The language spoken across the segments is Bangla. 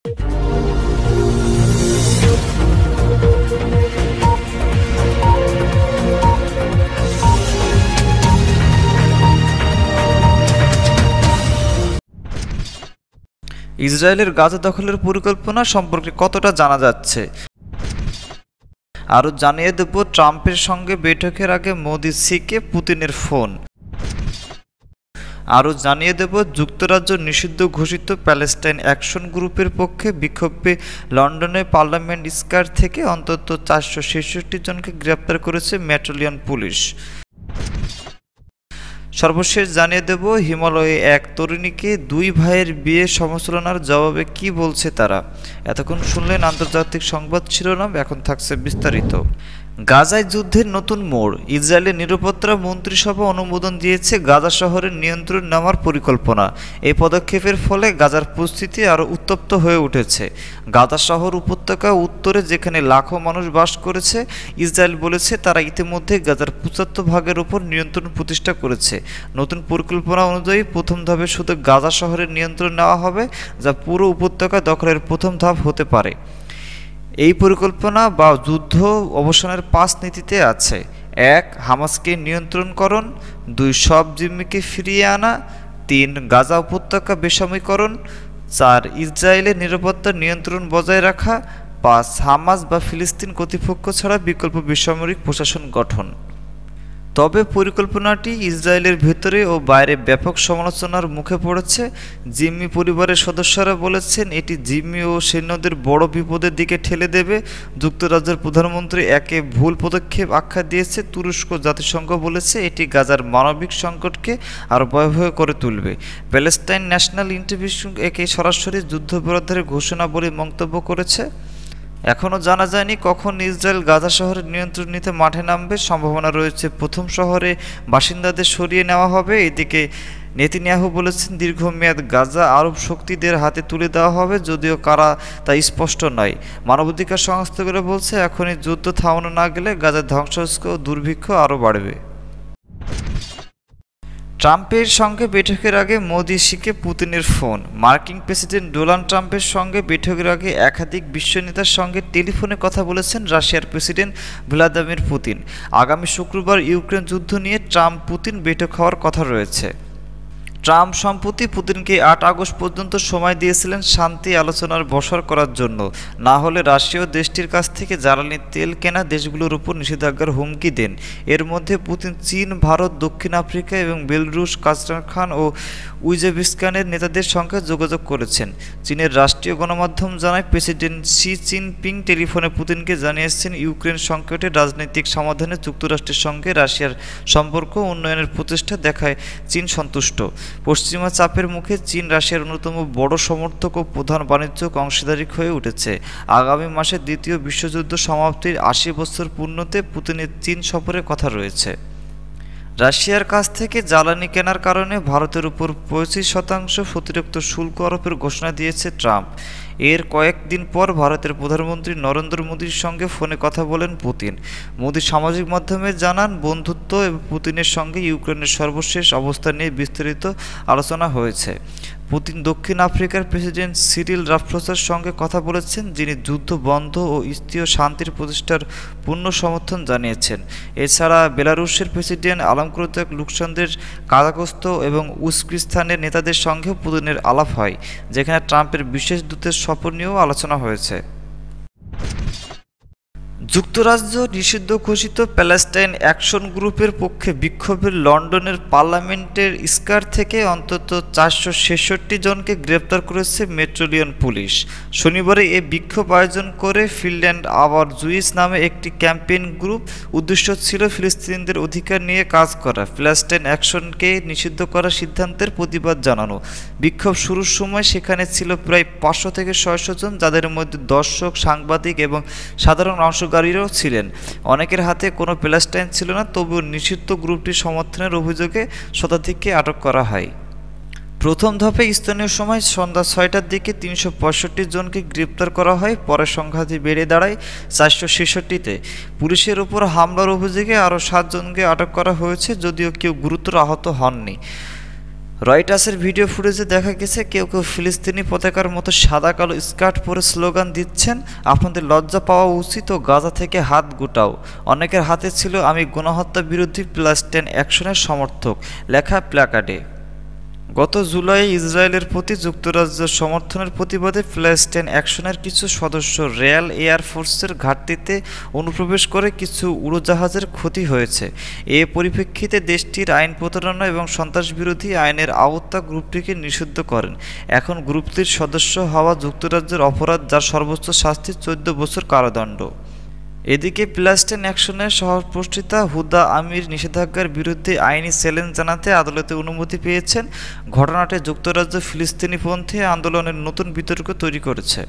ইসরায়েলের গাজা দখলের পরিকল্পনা সম্পর্কে কতটা জানা যাচ্ছে আরও জানিয়ে দেব ট্রাম্পের সঙ্গে বৈঠকের আগে মোদি সিকে পুতিনের ফোন। আরও জানিয়ে দেব যুক্তরাজ্য নিষিদ্ধ ঘোষিত প্যালেস্টাইন অ্যাকশন গ্রুপের পক্ষে বিক্ষোভে লন্ডনে পার্লামেন্ট স্কয়ার থেকে অন্তত 466 জনকে গ্রেপ্তার করেছে মেট্রোলিয়ান পুলিশ। সর্বশেষ জানিয়ে দেব হিমালয়ে এক তরুণীকে দুই ভাইয়ের বিয়ে সমালোচনার জবাবে কি বলছে তারা। এতক্ষণ শুনলেন আন্তর্জাতিক সংবাদ শিরোনাম, এখন থাকছে বিস্তারিত। গাজায় যুদ্ধের নতুন মোড়, ইসরায়েলের নিরাপত্তা মন্ত্রিসভা অনুমোদন দিয়েছে গাজা শহরের নিয়ন্ত্রণ নেওয়ার পরিকল্পনা। এই পদক্ষেপের ফলে গাজার পরিস্থিতি আরও উত্তপ্ত হয়ে উঠেছে। গাজা শহর উপত্যকা উত্তরে যেখানে লাখো মানুষ বাস করেছে, ইসরায়েল বলেছে তারা ইতিমধ্যে গাজার 75% উপর নিয়ন্ত্রণ প্রতিষ্ঠা করেছে। নতুন পরিকল্পনা অনুযায়ী প্রথম ধাপে শুধু গাজা শহরের নিয়ন্ত্রণ নেওয়া হবে, যা পুরো উপত্যকা দখলের প্রথম ধাপ হতে পারে। এই পরিকল্পনা বা যুদ্ধ অবসানের 5 নীতিতে আছে। 1. হামাসকে নিয়ন্ত্রণকরণ। 2. সব জিম্মিকে ফিরিয়ে আনা। 3. গাজা উপত্যকা বেসামরিকরণ। 4. ইসরায়েলের নিরাপত্তা নিয়ন্ত্রণ বজায় রাখা। 5. হামাস বা ফিলিস্তিন কর্তৃপক্ষ ছাড়া বিকল্প বেসামরিক প্রশাসন গঠন। তবে পরিকল্পনাটি ইসরায়েলের ভেতরে ও বাইরে ব্যাপক সমালোচনার মুখে পড়েছে। জিম্মি পরিবারের সদস্যরা বলেছেন এটি জিম্মি ও সৈন্যদের বড় বিপদের দিকে ঠেলে দেবে। যুক্তরাজ্যের প্রধানমন্ত্রী একে ভুল পদক্ষেপ আখ্যা দিয়েছে। তুরস্ক জাতিসংঘ বলেছে এটি গাজার মানবিক সংকটকে আরও ভয়াবহ করে তুলবে। প্যালেস্টাইন ন্যাশনাল ইন্টারভিউ একে সরাসরি যুদ্ধবিরোধের ঘোষণা বলে মন্তব্য করেছে। এখনও জানা যায়নি কখন ইসরায়েল গাজা শহরের নিয়ন্ত্রণ নিতে মাঠে নামবে। সম্ভাবনা রয়েছে প্রথম শহরে বাসিন্দাদের সরিয়ে নেওয়া হবে। এদিকে নেতানিয়াহু বলেছেন দীর্ঘমেয়াদ গাজা আরব শক্তিদের হাতে তুলে দেওয়া হবে, যদিও কারা তা স্পষ্ট নয়। মানবাধিকার সংস্থাগুলো বলছে এখনই যুদ্ধ থামানো না গেলে গাজার ধ্বংসস্তূপ ও দুর্ভিক্ষ আরও বাড়বে। ট্রাম্পের সঙ্গে বৈঠকের আগে মোদি সিকে পুতিনের ফোন। মার্কিন প্রেসিডেন্ট ডোনাল্ড ট্রাম্পের সঙ্গে বৈঠকের আগে একাধিক বিশ্ব নেতার সঙ্গে টেলিফোনে কথা বলেছেন রাশিয়ার প্রেসিডেন্ট ভ্লাদিমির পুতিন। আগামী শুক্রবার ইউক্রেন যুদ্ধ নিয়ে ট্রাম্প পুতিন বৈঠক হওয়ার কথা রয়েছে। ট্রাম্প সম্প্রতি পুতিনকে 8 আগস্ট পর্যন্ত সময় দিয়েছিলেন শান্তি আলোচনার বসার করার জন্য, না হলে রাশিয়া দেশটির কাছ থেকে জ্বালানি তেল কেনা দেশগুলোর উপর নিষেধাজ্ঞার হুমকি দেন। এর মধ্যে পুতিন চীন, ভারত, দক্ষিণ আফ্রিকা এবং বেলারুশ, কাজাখস্তান ও উজবেকিস্তানের নেতাদের সঙ্গে যোগাযোগ করেছেন। চীনের রাষ্ট্রীয় গণমাধ্যম জানায় প্রেসিডেন্ট শি জিনপিং টেলিফোনে পুতিনকে জানিয়েছেন ইউক্রেন সংকটের রাজনৈতিক সমাধানে যুক্তরাষ্ট্রের সঙ্গে রাশিয়ার সম্পর্ক উন্নয়নের প্রচেষ্টা দেখায় চীন সন্তুষ্ট। পশ্চিমা চাপের মুখে চীন রাশিয়ার অন্যতম বড় সমর্থক ও প্রধান বাণিজ্যিক অংশীদার হয়ে উঠেছে। আগামী মাসে দ্বিতীয় বিশ্বযুদ্ধ সমাপ্তির 80 বছর পূর্ণতে পুতিনের চীন সফরের কথা রয়েছে। রাশিয়ার কাছ থেকে জ্বালানি কেনার কারণে ভারতের উপর 25% অতিরিক্ত শুল্ক আরোপের ঘোষণা দিয়েছে ট্রাম্প। এর কয়েকদিন পর ভারতের প্রধানমন্ত্রী নরেন্দ্র মোদীর সঙ্গে ফোনে কথা বলেন পুতিন। মোদী সামাজিক মাধ্যমে জানান বন্ধুত্ব এবং পুতিনের সঙ্গে ইউক্রেনের সর্বশেষ অবস্থা নিয়ে বিস্তারিত আলোচনা হয়েছে। পুতিন দক্ষিণ আফ্রিকার প্রেসিডেন্ট সিরিল রামাফোসার সঙ্গে কথা বলেছেন, যিনি যুদ্ধ বন্ধ ও স্থায়ী শান্তির প্রতিষ্ঠার পূর্ণ সমর্থন জানিয়েছেন। এছাড়া বেলারুশের প্রেসিডেন্ট আলমাক্সিম লুকাশেঙ্কোর, কাজাখস্তান এবং উজবেকিস্তানের নেতাদের সঙ্গে পুতিনের আলাপ হয়, যেখানে ট্রাম্পের বিশেষ দূতের সফর নিয়েও আলোচনা হয়েছে। যুক্তরাজ্য নিষিদ্ধ ঘোষিত প্যালেস্টাইন অ্যাকশন গ্রুপের পক্ষে বিক্ষোভে লন্ডনের পার্লামেন্টের স্কয়ার থেকে অন্তত 466 জনকে গ্রেপ্তার করেছে মেট্রোলিয়ান পুলিশ। শনিবারে এ বিক্ষোভ আয়োজন করে ফিনল্যান্ড আওয়ার জুইস নামে একটি ক্যাম্পেইন গ্রুপ। উদ্দেশ্য ছিল ফিলিস্তিনিদের অধিকার নিয়ে কাজ করা। প্যালেস্টাইন অ্যাকশনকে নিষিদ্ধ করার সিদ্ধান্তের প্রতিবাদ জানানো। বিক্ষোভ শুরুর সময় সেখানে ছিল প্রায় 500 থেকে 600 জন, যাদের মধ্যে দর্শক, সাংবাদিক এবং সাধারণ অংশগ্রহণকারীরাও ছিলেন। অনেকের হাতে কোনো প্যালেস্টাইন ছিল না, তবুও নিষিদ্ধ গ্রুপটির সমর্থনের অভিযোগে শতাধিককে আটক করা হয়। প্রথম ধাপে স্থানীয় সময় সন্ধ্যা 6টার দিকে 365 জনকে গ্রেপ্তার করা হয়। পরে সংখ্যাটি বেড়ে দাঁড়ায় 466-তে। পুলিশের উপর হামলার অভিযোগে আরও 7 জনকে আটক করা হয়েছে, যদিও কেউ গুরুতর আহত হননি। রয়টার্সের ভিডিও ফুটেজে দেখা গেছে কেউ কেউ ফিলিস্তিনি পতাকার মতো সাদা কালো স্কার্ট পরে স্লোগান দিচ্ছেন, আপনাদের লজ্জা পাওয়া উচিত ও গাজা থেকে হাত গুটাও। অনেকের হাতে ছিল আমি গণহত্যা বিরোধী প্যালেস্টাইন অ্যাকশনের সমর্থক লেখা প্ল্যাকার্ডে। গত জুলাইয়ে ইসরায়েলের প্রতি যুক্তরাজ্যের সমর্থনের প্রতিবাদে প্যালেস্টাইন অ্যাকশনের কিছু সদস্য রয়্যাল এয়ার ফোর্সের ঘাঁটিতে অনুপ্রবেশ করে কিছু উড়োজাহাজের ক্ষতি হয়েছে। এ পরিপ্রেক্ষিতে দেশটির আইন প্রতারণা এবং সন্ত্রাসবিরোধী আইনের আওতা গ্রুপটিকে নিষিদ্ধ করেন। এখন গ্রুপটির সদস্য হওয়া যুক্তরাজ্যের অপরাধ, যার সর্বোচ্চ শাস্তি 14 বছর কারাদণ্ড। এদিকে প্যালেস্টাইন অ্যাকশনের সহপ্রতিষ্ঠাতা হুদা আমির নিষেধাজ্ঞার বিরুদ্ধে আইনি চ্যালেঞ্জ জানাতে আদালতে অনুমতি পেয়েছেন। ঘটনাটি যুক্তরাজ্য ফিলিস্তিনিপন্থী আন্দোলনের নতুন বিতর্ক তৈরি করেছে।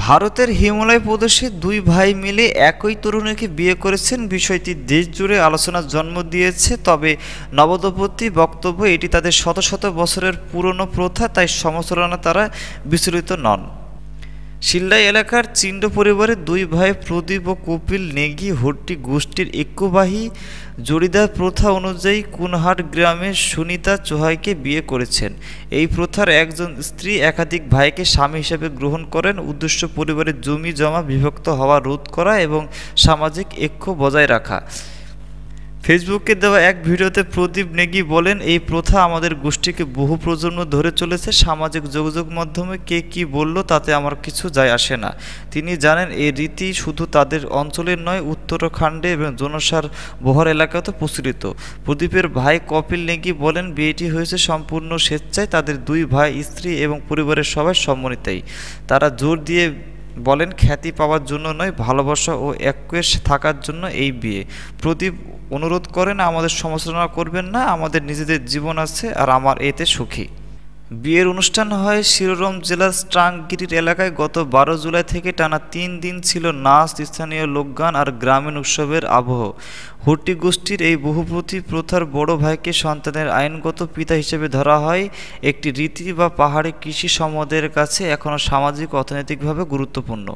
ভারতের হিমালয় প্রদেশে দুই ভাই মিলে একই তরুণীকে বিয়ে করেছেন। বিষয়টি দেশ জুড়ে আলোচনার জন্ম দিয়েছে। তবে নবদম্পতির বক্তব্য এটি তাদের শত শত বছরের পুরনো প্রথা, তাই সমালোচনায় তারা বিচলিত নন। সিল্লাই এলাকার চিন্ড পরিবারের দুই ভাই প্রদীপ ও কপিল নেগি হট্টি গোষ্ঠীর ঐক্যবাহী জরিদার প্রথা অনুযায়ী কুনহাট গ্রামের সুনিতা চোহাইকে বিয়ে করেছেন। এই প্রথার একজন স্ত্রী একাধিক ভাইকে স্বামী হিসেবে গ্রহণ করেন। উদ্দেশ্য পরিবারের জমি জমা বিভক্ত হওয়া রোধ করা এবং সামাজিক ঐক্য বজায় রাখা। ফেসবুকে দেওয়া এক ভিডিওতে প্রদীপ নেগি বলেন, এই প্রথা আমাদের গোষ্ঠীকে বহু প্রজন্ম ধরে চলেছে। সামাজিক যোগাযোগ মাধ্যমে কে কী বলল তাতে আমার কিছু যায় আসে না। তিনি জানেন এই রীতি শুধু তাদের অঞ্চলের নয়, উত্তরাখণ্ডে এবং জনসার বহর এলাকাতে প্রচলিত। প্রদীপের ভাই কপিল নেগি বলেন, বিয়েটি হয়েছে সম্পূর্ণ স্বেচ্ছায়, তাদের দুই ভাই, স্ত্রী এবং পরিবারের সবাই সম্মতিতেই। তারা জোর দিয়ে বলেন, খ্যাতি পাওয়ার জন্য নয়, ভালোবাসা ও ঐক্যে থাকার জন্য এই বিয়ে। প্রদীপ অনুরোধ করেন, আমাদের সমালোচনা করবেন না, আমাদের নিজেদের জীবন আছে আর আমার এতে সুখী। বিয়ের অনুষ্ঠান হয় শিরোরম জেলার স্ট্রাংগিরির এলাকায়। গত 12 জুলাই থেকে টানা 3 দিন ছিল নাচ, স্থানীয় লোকগান আর গ্রামীণ উৎসবের আবহ। হট্টি গোষ্ঠীর এই বহুপতি প্রথার বড় ভাইকে সন্তানের আইনগত পিতা হিসেবে ধরা হয়। একটি রীতি বা পাহাড়ি কৃষি সম্বন্ধের কাছে এখনও সামাজিক অর্থনৈতিকভাবে গুরুত্বপূর্ণ।